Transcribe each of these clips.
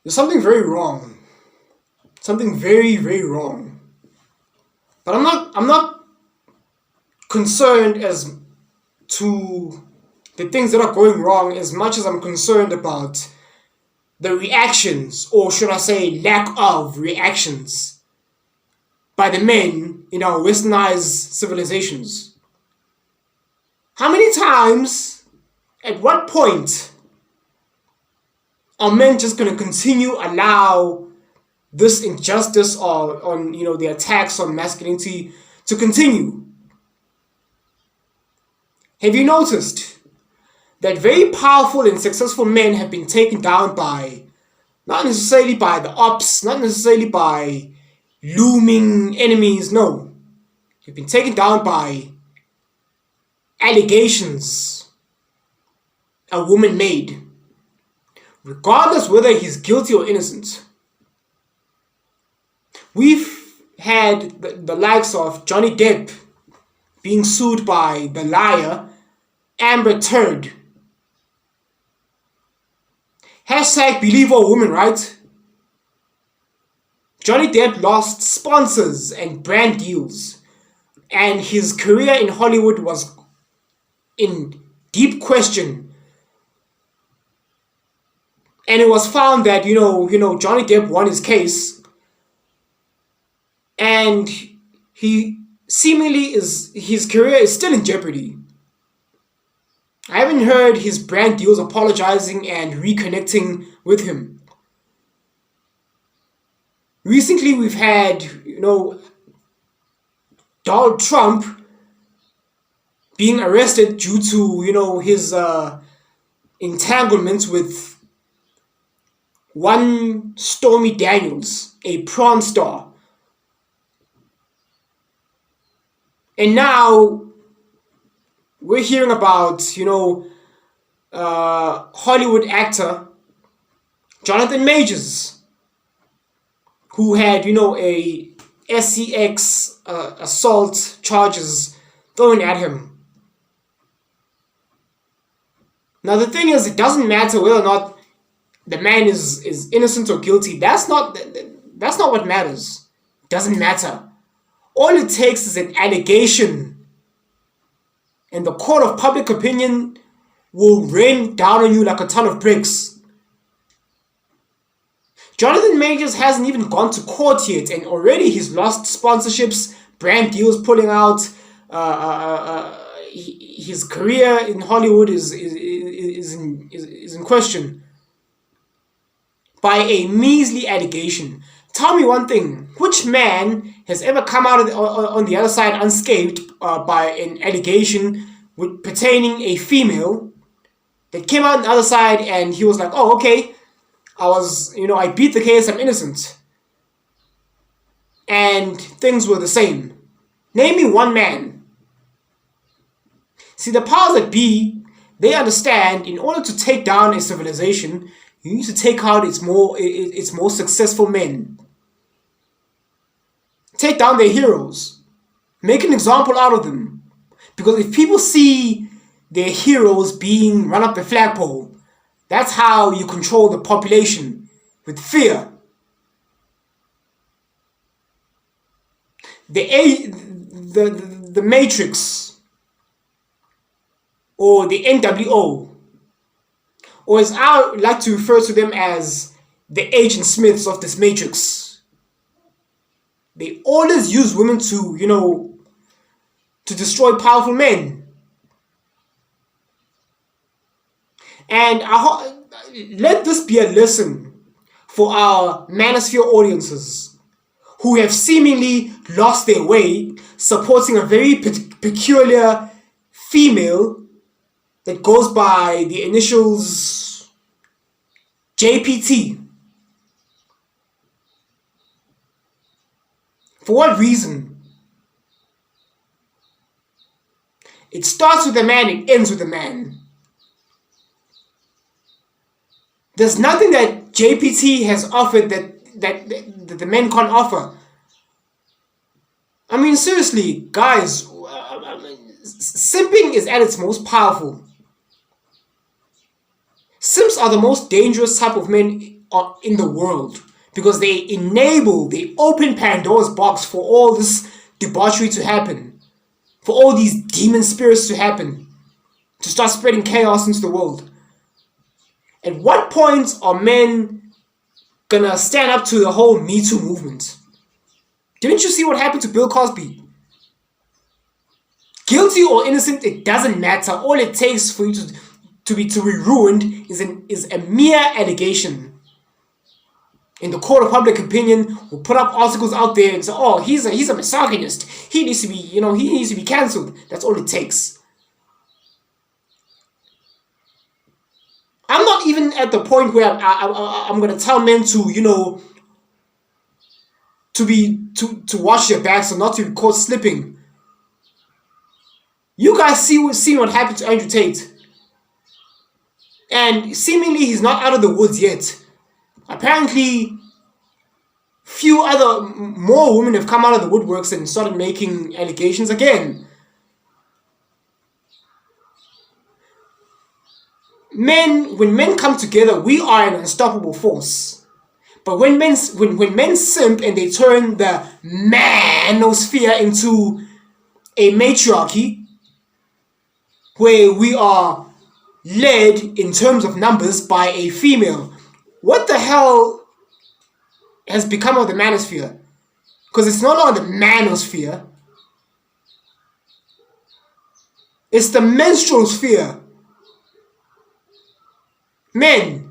There's something very wrong. Something very, very wrong. But I'm not concerned as to the things that are going wrong as much as I'm concerned about the reactions, or should I say lack of reactions, by the men in our westernized civilizations. How many times, at what point, are men just going to continue allow this injustice or on the attacks on masculinity to continue? Have you noticed that very powerful and successful men have been taken down by, not necessarily by the ops, not necessarily by looming enemies, no. They've been taken down by allegations a woman made, regardless whether he's guilty or innocent. We've had the likes of Johnny Depp being sued by the liar Amber Turd. Hashtag believe all women, right? Johnny Depp lost sponsors and brand deals, and his career in Hollywood was in deep question. And it was found that Johnny Depp won his case, and his career is still in jeopardy. I haven't heard his brand deals apologizing and reconnecting with him. Recently, we've had, Donald Trump being arrested due to, his entanglements with one Stormy Daniels, a prawn star. And now we're hearing about, Hollywood actor Jonathan Majors, who had, a SCX assault charges thrown at him. Now the thing is, it doesn't matter whether or not the man is innocent or guilty. That's not what matters. It doesn't matter. All it takes is an allegation, and the court of public opinion will rain down on you like a ton of bricks. Jonathan Majors hasn't even gone to court yet, and already he's lost sponsorships, brand deals pulling out. His career in Hollywood is in question by a measly allegation. Tell me one thing: which man has ever come out on the other side unscathed by an allegation pertaining a female that came out on the other side and he was like, "Oh, okay, I beat the case, I'm innocent," and things were the same? Name me one man. See, the powers that be, they understand in order to take down a civilization, you need to take out its more successful men. Take down their heroes. Make an example out of them. Because if people see their heroes being run up the flagpole, that's how you control the population, with fear. The Matrix, or the NWO, or as I like to refer to them as the Agent Smiths of this Matrix, they always use women to destroy powerful men. And let this be a lesson for our manosphere audiences who have seemingly lost their way supporting a very peculiar female that goes by the initials JPT. For what reason? It starts with a man, it ends with a man. There's nothing that JPT has offered that the men can't offer. I mean, seriously, guys, simping is at its most powerful. Simps are the most dangerous type of men in the world, because they open Pandora's box for all this debauchery to happen, for all these demon spirits to happen, to start spreading chaos into the world. At what point are men gonna stand up to the whole Me Too movement? Didn't you see what happened to Bill Cosby? Guilty or innocent, it doesn't matter. All it takes for you to be ruined is a mere allegation. In the court of public opinion, we'll put up articles out there and say, "Oh, he's a misogynist. He needs to be cancelled." That's all it takes. I'm not even at the point where I'm gonna tell men to to wash their backs or not to be caught slipping. You guys see what happened to Andrew Tate, and seemingly he's not out of the woods yet. Apparently, more women have come out of the woodworks and started making allegations again. When men come together, we are an unstoppable force. But when men simp and they turn the manosphere into a matriarchy, where we are led in terms of numbers by a female, what the hell has become of the manosphere? Because it's no longer the manosphere, it's the menstrual sphere. Men,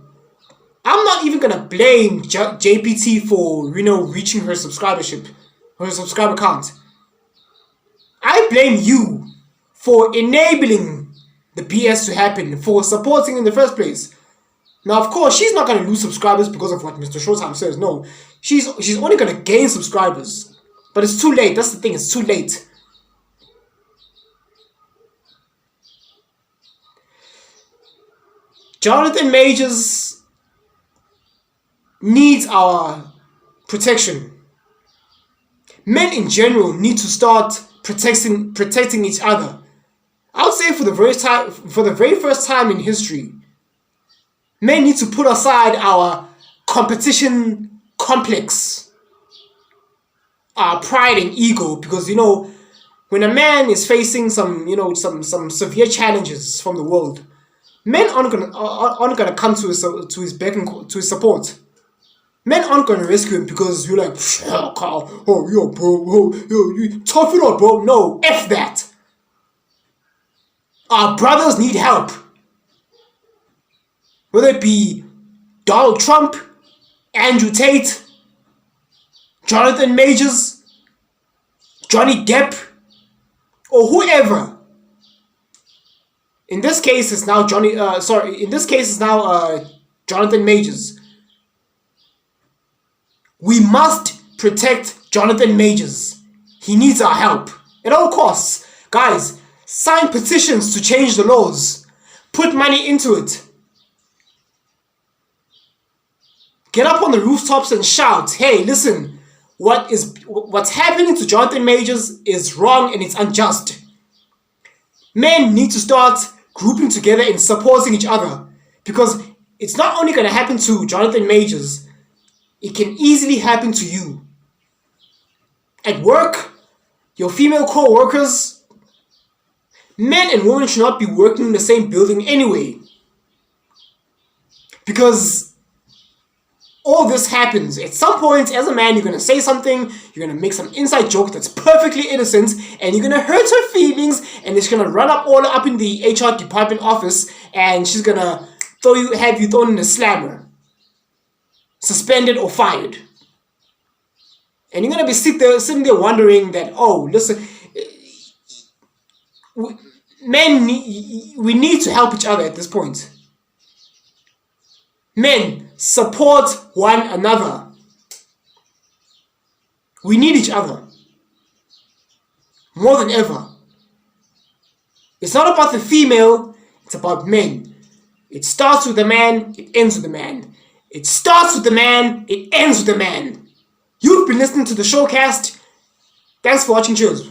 I'm not even gonna blame JPT for reaching her subscriber count. I blame you for enabling the BS to happen, for supporting in the first place. Now, of course, she's not gonna lose subscribers because of what Mr. Showtime says. No, she's only gonna gain subscribers. But it's too late. That's the thing. It's too late. Jonathan Majors needs our protection. Men in general need to start protecting each other. I would say for the very first time in history, men need to put aside our competition complex, our pride and ego, because when a man is facing some severe challenges from the world, men aren't gonna come to his beck and to his support. Men aren't gonna rescue him because you're like, Carl, yo, bro, you tough it up, bro. No, F that. Our brothers need help. Whether it be Donald Trump, Andrew Tate, Jonathan Majors, Johnny Depp, or whoever. In this case, it's now Jonathan Majors. We must protect Jonathan Majors. He needs our help at all costs. Guys, sign petitions to change the laws. Put money into it. Get up on the rooftops and shout, "Hey, listen, what's happening to Jonathan Majors is wrong and it's unjust." Men need to start grouping together and supporting each other, because it's not only going to happen to Jonathan Majors, it can easily happen to you. At work, your female co-workers, men and women should not be working in the same building anyway. Because all this happens. At some point, as a man, you're going to say something, you're going to make some inside joke that's perfectly innocent, and you're going to hurt her feelings, and it's going to run all up in the HR department office, and she's going to have you thrown in a slammer, suspended or fired. And you're going to be sitting there wondering that, oh, listen, men, we need to help each other at this point. Men, support one another. We need each other more than ever. It's not about the female, it's about men. It starts with the man, it ends with the man. It starts with the man, it ends with the man. You've been listening to the Showcast. Thanks for watching. Cheers.